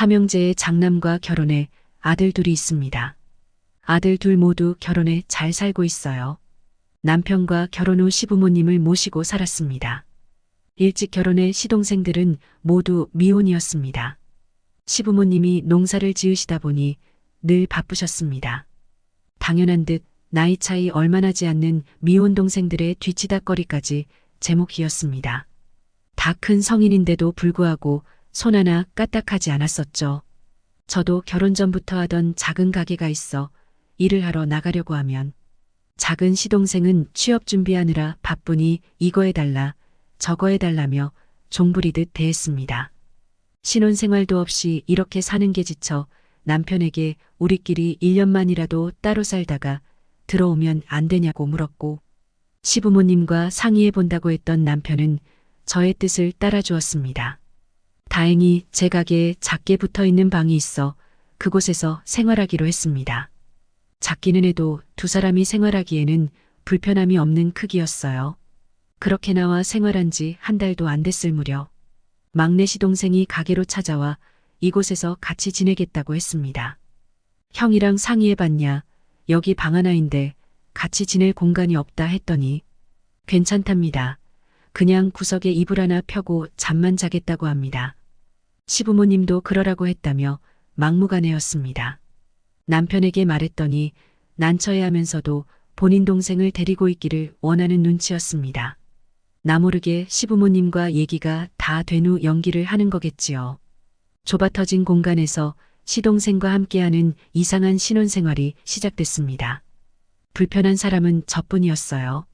삼형제의 장남과 결혼해 아들 둘이 있습니다. 아들 둘 모두 결혼해 잘 살고 있어요. 남편과 결혼 후 시부모님을 모시고 살았습니다. 일찍 결혼해 시동생들은 모두 미혼이었습니다. 시부모님이 농사를 지으시다 보니 늘 바쁘셨습니다. 당연한 듯 나이 차이 얼마 나지 않는 미혼 동생들의 뒤치다꺼리까지 제목이었습니다. 다 큰 성인인데도 불구하고 손 하나 까딱하지 않았었죠. 저도 결혼 전부터 하던 작은 가게가 있어 일을 하러 나가려고 하면 작은 시동생은 취업 준비하느라 바쁘니 이거 해달라 저거 해달라며 종부리듯 대했습니다. 신혼생활도 없이 이렇게 사는 게 지쳐 남편에게 우리끼리 1년만이라도 따로 살다가 들어오면 안 되냐고 물었고, 시부모님과 상의해 본다고 했던 남편은 저의 뜻을 따라주었습니다. 다행히 제 가게에 작게 붙어 있는 방이 있어 그곳에서 생활하기로 했습니다. 작기는 해도 두 사람이 생활하기에는 불편함이 없는 크기였어요. 그렇게 나와 생활한 지 한 달도 안 됐을 무렵 막내 시동생이 가게로 찾아와 이곳에서 같이 지내겠다고 했습니다. 형이랑 상의해봤냐? 여기 방 하나인데 같이 지낼 공간이 없다 했더니 괜찮답니다. 그냥 구석에 이불 하나 펴고 잠만 자겠다고 합니다. 시부모님도 그러라고 했다며 막무가내였습니다. 남편에게 말했더니 난처해하면서도 본인 동생을 데리고 있기를 원하는 눈치였습니다. 나 모르게 시부모님과 얘기가 다 된 후 연기를 하는 거겠지요. 좁아터진 공간에서 시동생과 함께하는 이상한 신혼생활이 시작됐습니다. 불편한 사람은 저뿐이었어요.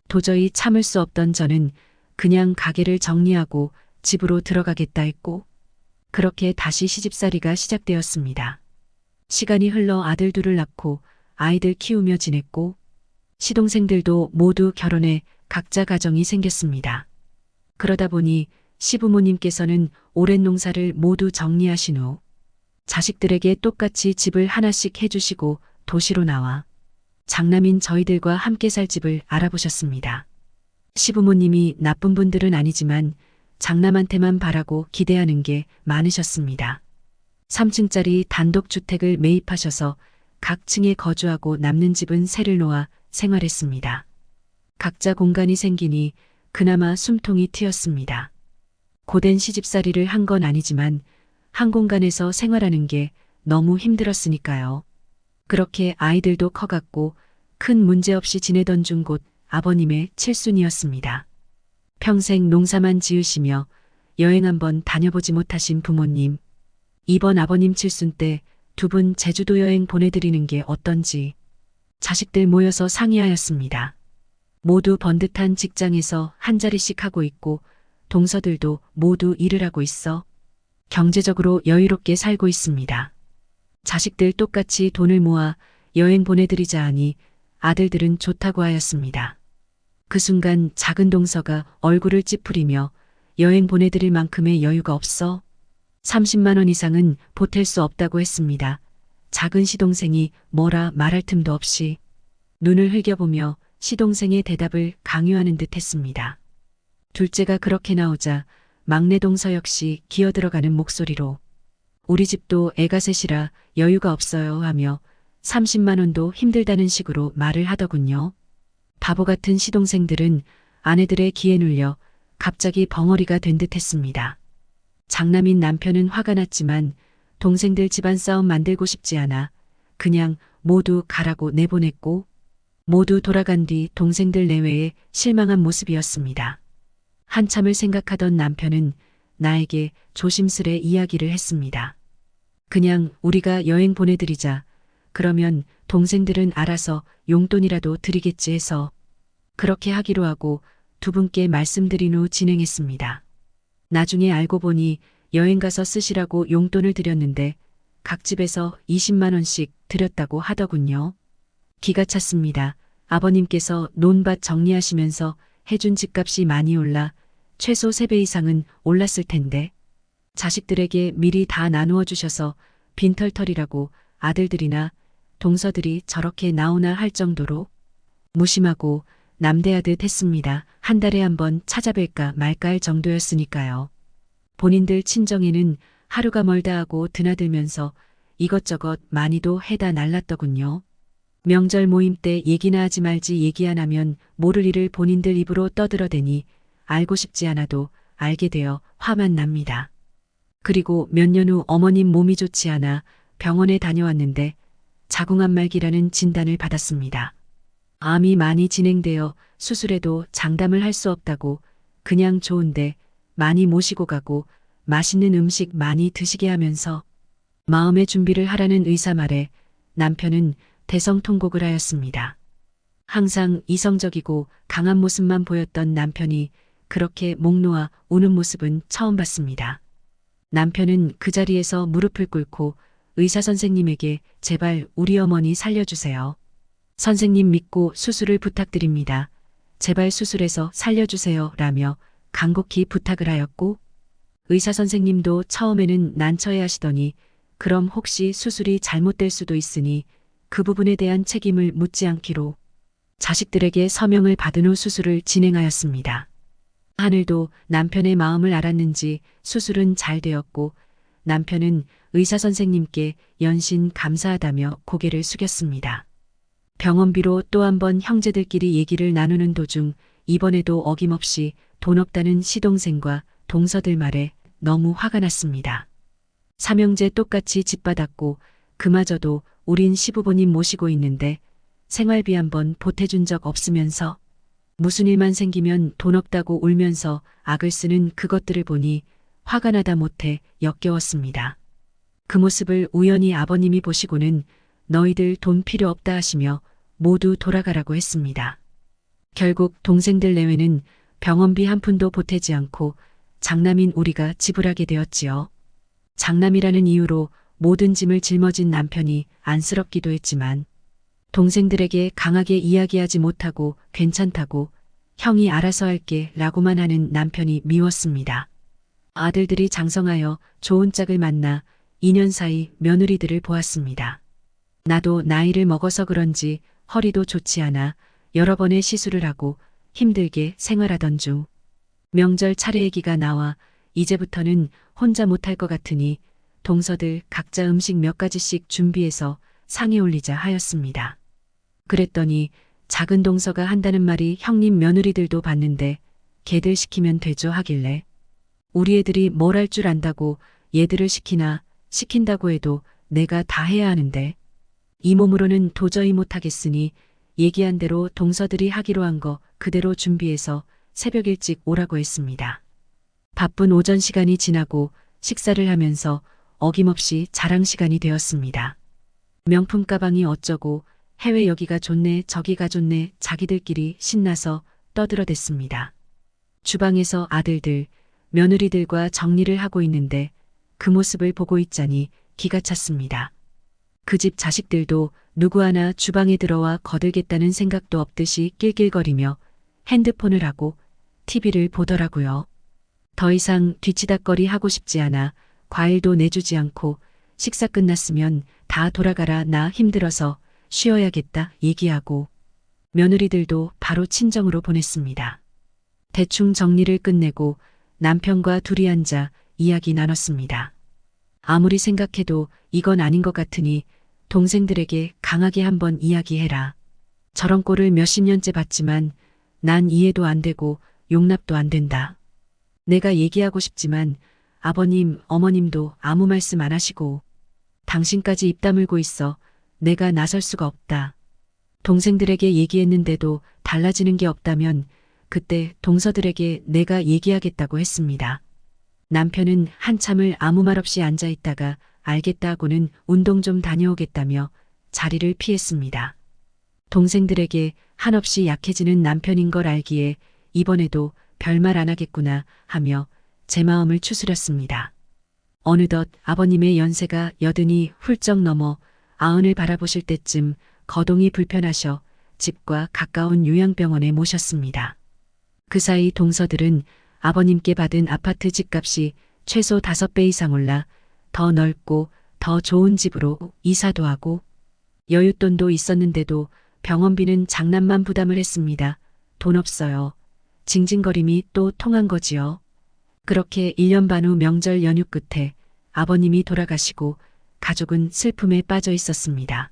도저히 참을 수 없던 저는 그냥 가게를 정리하고 집으로 들어가겠다 했고, 그렇게 다시 시집살이가 시작되었습니다. 시간이 흘러 아들 둘을 낳고 아이들 키우며 지냈고, 시동생들도 모두 결혼해 각자 가정이 생겼습니다. 그러다 보니 시부모님께서는 오랜 농사를 모두 정리하신 후 자식들에게 똑같이 집을 하나씩 해주시고 도시로 나와 장남인 저희들과 함께 살 집을 알아보셨습니다. 시부모님이 나쁜 분들은 아니지만 장남한테만 바라고 기대하는 게 많으셨습니다. 3층짜리 단독주택을 매입하셔서 각 층에 거주하고 남는 집은 세를 놓아 생활했습니다. 각자 공간이 생기니 그나마 숨통이 트였습니다. 고된 시집살이를 한 건 아니지만 한 공간에서 생활하는 게 너무 힘들었으니까요. 그렇게 아이들도 커갔고 큰 문제 없이 지내던 중 곧 아버님의 칠순이었습니다. 평생 농사만 지으시며 여행 한번 다녀보지 못하신 부모님. 이번 아버님 칠순 때 두 분 제주도 여행 보내드리는 게 어떤지 자식들 모여서 상의하였습니다. 모두 번듯한 직장에서 한 자리씩 하고 있고 동서들도 모두 일을 하고 있어 경제적으로 여유롭게 살고 있습니다. 자식들 똑같이 돈을 모아 여행 보내드리자 하니 아들들은 좋다고 하였습니다. 그 순간 작은 동서가 얼굴을 찌푸리며 여행 보내드릴 만큼의 여유가 없어 30만 원 이상은 보탤 수 없다고 했습니다. 작은 시동생이 뭐라 말할 틈도 없이 눈을 흘겨보며 시동생의 대답을 강요하는 듯 했습니다. 둘째가 그렇게 나오자 막내 동서 역시 기어들어가는 목소리로 우리 집도 애가 셋이라 여유가 없어요 하며 30만 원도 힘들다는 식으로 말을 하더군요. 바보 같은 시동생들은 아내들의 기에 눌려 갑자기 벙어리가 된 듯 했습니다. 장남인 남편은 화가 났지만 동생들 집안 싸움 만들고 싶지 않아 그냥 모두 가라고 내보냈고 모두 돌아간 뒤 동생들 내외에 실망한 모습이었습니다. 한참을 생각하던 남편은 나에게 조심스레 이야기를 했습니다. 그냥 우리가 여행 보내드리자. 그러면 동생들은 알아서 용돈이라도 드리겠지 해서 그렇게 하기로 하고 두 분께 말씀드린 후 진행했습니다. 나중에 알고 보니 여행 가서 쓰시라고 용돈을 드렸는데 각 집에서 20만 원씩 드렸다고 하더군요. 기가 찼습니다. 아버님께서 논밭 정리하시면서 해준 집값이 많이 올라 최소 3배 이상은 올랐을 텐데 자식들에게 미리 다 나누어 주셔서 빈털털이라고 아들들이나 동서들이 저렇게 나오나 할 정도로 무심하고 남대하듯 했습니다. 한 달에 한 번 찾아뵐까 말까 할 정도였으니까요. 본인들 친정에는 하루가 멀다 하고 드나들면서 이것저것 많이도 해다 날랐더군요. 명절 모임 때 얘기나 하지 말지 얘기 안 하면 모를 일을 본인들 입으로 떠들어대니 알고 싶지 않아도 알게 되어 화만 납니다. 그리고 몇 년 후 어머님 몸이 좋지 않아 병원에 다녀왔는데 자궁암말기라는 진단을 받았습니다. 암이 많이 진행되어 수술해도 장담을 할 수 없다고 그냥 좋은데 많이 모시고 가고 맛있는 음식 많이 드시게 하면서 마음의 준비를 하라는 의사 말에 남편은 대성통곡을 하였습니다. 항상 이성적이고 강한 모습만 보였던 남편이 그렇게 목 놓아 우는 모습은 처음 봤습니다. 남편은 그 자리에서 무릎을 꿇고 의사 선생님에게 제발 우리 어머니 살려주세요. 선생님 믿고 수술을 부탁드립니다. 제발 수술해서 살려주세요. 라며 간곡히 부탁을 하였고 의사 선생님도 처음에는 난처해 하시더니 그럼 혹시 수술이 잘못될 수도 있으니 그 부분에 대한 책임을 묻지 않기로 자식들에게 서명을 받은 후 수술을 진행하였습니다. 하늘도 남편의 마음을 알았는지 수술은 잘 되었고 남편은 의사 선생님께 연신 감사하다며 고개를 숙였습니다. 병원비로 또 한 번 형제들끼리 얘기를 나누는 도중 이번에도 어김없이 돈 없다는 시동생과 동서들 말에 너무 화가 났습니다. 삼형제 똑같이 집 받았고 그마저도 우린 시부모님 모시고 있는데 생활비 한 번 보태준 적 없으면서 무슨 일만 생기면 돈 없다고 울면서 악을 쓰는 그것들을 보니 화가 나다 못해 역겨웠습니다. 그 모습을 우연히 아버님이 보시고는 너희들 돈 필요 없다 하시며 모두 돌아가라고 했습니다. 결국 동생들 내외는 병원비 한 푼도 보태지 않고 장남인 우리가 지불하게 되었지요. 장남이라는 이유로 모든 짐을 짊어진 남편이 안쓰럽기도 했지만 동생들에게 강하게 이야기하지 못하고 괜찮다고 형이 알아서 할게 라고만 하는 남편이 미웠습니다. 아들들이 장성하여 좋은 짝을 만나 2년 사이 며느리들을 보았습니다. 나도 나이를 먹어서 그런지 허리도 좋지 않아 여러 번의 시술을 하고 힘들게 생활하던 중 명절 차례 얘기가 나와 이제부터는 혼자 못할 것 같으니 동서들 각자 음식 몇 가지씩 준비해서 상에 올리자 하였습니다. 그랬더니 작은 동서가 한다는 말이 형님 며느리들도 봤는데 걔들 시키면 되죠 하길래 우리 애들이 뭘 할 줄 안다고 얘들을 시키나 시킨다고 해도 내가 다 해야 하는데 이 몸으로는 도저히 못하겠으니 얘기한 대로 동서들이 하기로 한 거 그대로 준비해서 새벽 일찍 오라고 했습니다. 바쁜 오전 시간이 지나고 식사를 하면서 어김없이 자랑 시간이 되었습니다. 명품 가방이 어쩌고 해외 여기가 좋네 저기가 좋네 자기들끼리 신나서 떠들어댔습니다. 주방에서 아들들, 며느리들과 정리를 하고 있는데 그 모습을 보고 있자니 기가 찼습니다. 그 집 자식들도 누구 하나 주방에 들어와 거들겠다는 생각도 없듯이 낄낄거리며 핸드폰을 하고 TV를 보더라고요. 더 이상 뒤치다꺼리 하고 싶지 않아 과일도 내주지 않고 식사 끝났으면 다 돌아가라 나 힘들어서 쉬어야겠다 얘기하고 며느리들도 바로 친정으로 보냈습니다. 대충 정리를 끝내고 남편과 둘이 앉아 이야기 나눴습니다. 아무리 생각해도 이건 아닌 것 같으니 동생들에게 강하게 한번 이야기해라. 저런 꼴을 몇십 년째 봤지만 난 이해도 안 되고 용납도 안 된다. 내가 얘기하고 싶지만 아버님, 어머님도 아무 말씀 안 하시고 당신까지 입 다물고 있어 내가 나설 수가 없다. 동생들에게 얘기했는데도 달라지는 게 없다면 그때 동서들에게 내가 얘기하겠다고 했습니다. 남편은 한참을 아무 말 없이 앉아 있다가 알겠다 하고는 운동 좀 다녀오겠다며 자리를 피했습니다. 동생들에게 한없이 약해지는 남편인 걸 알기에 이번에도 별말 안 하겠구나 하며 제 마음을 추스렸습니다. 어느덧 아버님의 연세가 80이 훌쩍 넘어 90을 바라보실 때쯤 거동이 불편하셔 집과 가까운 요양병원에 모셨습니다. 그 사이 동서들은 아버님께 받은 아파트 집값이 최소 5배 이상 올라 더 넓고 더 좋은 집으로 이사도 하고 여윳돈도 있었는데도 병원비는 장남만 부담을 했습니다. 돈 없어요. 징징거림이 또 통한 거지요. 그렇게 1년 반 후 명절 연휴 끝에 아버님이 돌아가시고 가족은 슬픔에 빠져 있었습니다.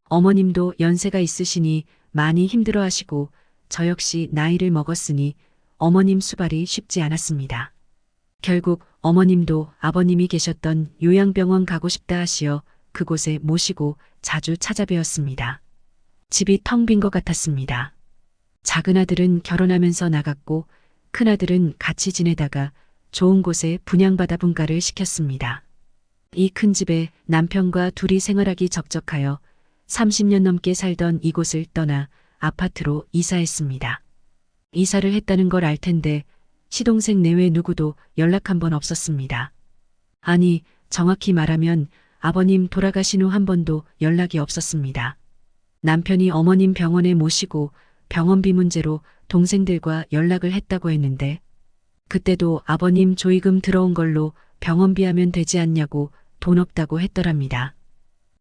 어머님도 연세가 있으시니 많이 힘들어 하시고 저 역시 나이를 먹었으니 어머님 수발이 쉽지 않았습니다. 결국 어머님도 아버님이 계셨던 요양병원 가고 싶다 하시어 그곳에 모시고 자주 찾아뵈었습니다. 집이 텅 빈 것 같았습니다. 작은 아들은 결혼하면서 나갔고 큰아들은 같이 지내다가 좋은 곳에 분양받아 분가를 시켰습니다. 이 큰 집에 남편과 둘이 생활하기 적적하여 30년 넘게 살던 이곳을 떠나 아파트로 이사했습니다. 이사를 했다는 걸 알 텐데 시동생 내외 누구도 연락 한 번 없었습니다. 아니, 정확히 말하면 아버님 돌아가신 후 한 번도 연락이 없었습니다. 남편이 어머님 병원에 모시고 병원비 문제로 동생들과 연락을 했다고 했는데 그때도 아버님 조의금 들어온 걸로 병원비 하면 되지 않냐고 돈 없다고 했더랍니다.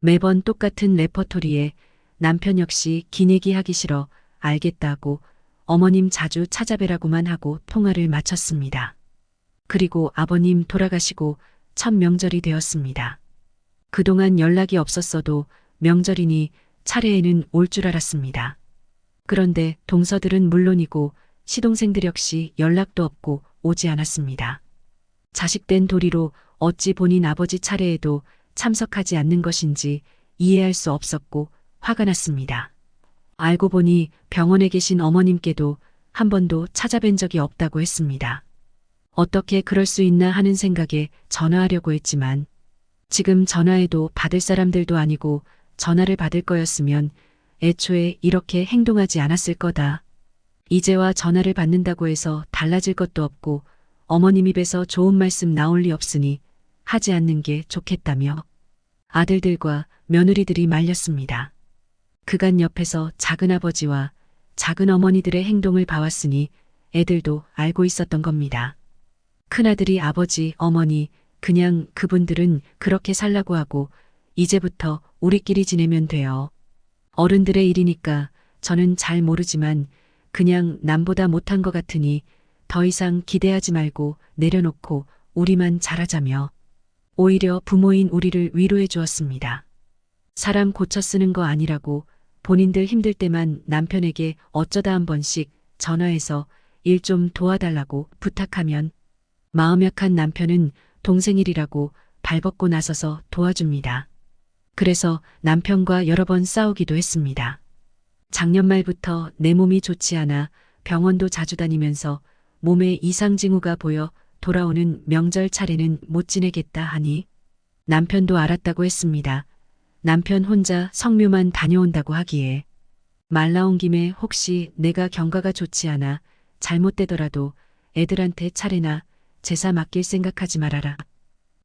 매번 똑같은 레퍼토리에 남편 역시 긴 얘기 하기 싫어 알겠다고 어머님 자주 찾아뵈라고만 하고 통화를 마쳤습니다. 그리고 아버님 돌아가시고 첫 명절이 되었습니다. 그동안 연락이 없었어도 명절이니 차례에는 올 줄 알았습니다. 그런데 동서들은 물론이고 시동생들 역시 연락도 없고 오지 않았습니다. 자식된 도리로 어찌 본인 아버지 차례에도 참석하지 않는 것인지 이해할 수 없었고 화가 났습니다. 알고 보니 병원에 계신 어머님께도 한 번도 찾아뵌 적이 없다고 했습니다. 어떻게 그럴 수 있나 하는 생각에 전화하려고 했지만 지금 전화해도 받을 사람들도 아니고 전화를 받을 거였으면 애초에 이렇게 행동하지 않았을 거다. 이제와 전화를 받는다고 해서 달라질 것도 없고 어머님 입에서 좋은 말씀 나올 리 없으니 하지 않는 게 좋겠다며 아들들과 며느리들이 말렸습니다. 그간 옆에서 작은아버지와 작은어머니들의 행동을 봐왔으니 애들도 알고 있었던 겁니다. 큰아들이 아버지, 어머니, 그냥 그분들은 그렇게 살라고 하고 이제부터 우리끼리 지내면 돼요. 어른들의 일이니까 저는 잘 모르지만 그냥 남보다 못한 것 같으니 더 이상 기대하지 말고 내려놓고 우리만 잘하자며 오히려 부모인 우리를 위로해 주었습니다. 사람 고쳐 쓰는 거 아니라고 본인들 힘들 때만 남편에게 어쩌다 한 번씩 전화해서 일 좀 도와달라고 부탁하면 마음 약한 남편은 동생 일이라고 발벗고 나서서 도와줍니다. 그래서 남편과 여러 번 싸우기도 했습니다. 작년 말부터 내 몸이 좋지 않아 병원도 자주 다니면서 몸에 이상 징후가 보여 돌아오는 명절 차례는 못 지내겠다 하니 남편도 알았다고 했습니다. 남편 혼자 성묘만 다녀온다고 하기에 말 나온 김에 혹시 내가 경과가 좋지 않아 잘못되더라도 애들한테 차례나 제사 맡길 생각하지 말아라.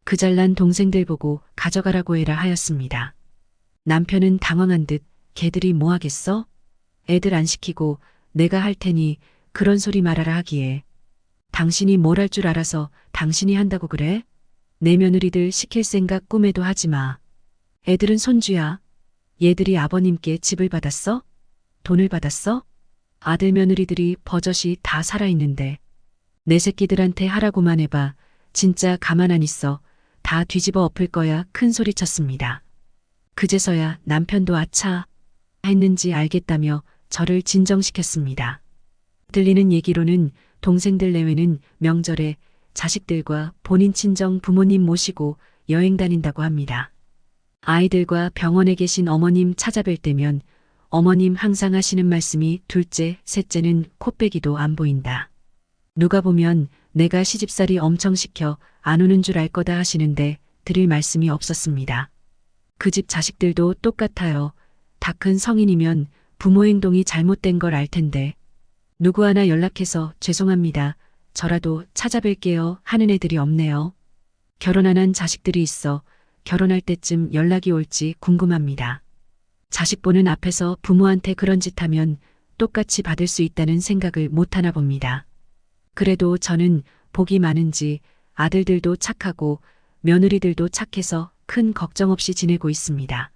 그 잘난 동생들 보고 가져가라고 해라 하였습니다. 남편은 당황한 듯 걔들이 뭐 하겠어? 애들 안 시키고 내가 할 테니 그런 소리 말아라 하기에 당신이 뭘 할 줄 알아서 당신이 한다고 그래? 내 며느리들 시킬 생각 꿈에도 하지 마. 애들은 손주야. 얘들이 아버님께 집을 받았어? 돈을 받았어? 아들 며느리들이 버젓이 다 살아있는데 내 새끼들한테 하라고만 해봐. 진짜 가만 안 있어. 다 뒤집어 엎을 거야. 큰 소리 쳤습니다. 그제서야 남편도 아차 했는지 알겠다며 저를 진정시켰습니다. 들리는 얘기로는 동생들 내외는 명절에 자식들과 본인 친정 부모님 모시고 여행 다닌다고 합니다. 아이들과 병원에 계신 어머님 찾아뵐 때면 어머님 항상 하시는 말씀이 둘째, 셋째는 코빼기도 안 보인다. 누가 보면 내가 시집살이 엄청 시켜 안 오는 줄 알 거다 하시는데 드릴 말씀이 없었습니다. 그 집 자식들도 똑같아요. 다 큰 성인이면 부모 행동이 잘못된 걸 알 텐데 누구 하나 연락해서 죄송합니다. 저라도 찾아뵐게요 하는 애들이 없네요. 결혼 안 한 자식들이 있어 결혼할 때쯤 연락이 올지 궁금합니다. 자식 보는 앞에서 부모한테 그런 짓 하면 똑같이 받을 수 있다는 생각을 못 하나 봅니다. 그래도 저는 복이 많은지 아들들도 착하고 며느리들도 착해서 큰 걱정 없이 지내고 있습니다.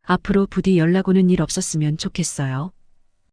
앞으로 부디 연락 오는 일 없었으면 좋겠어요.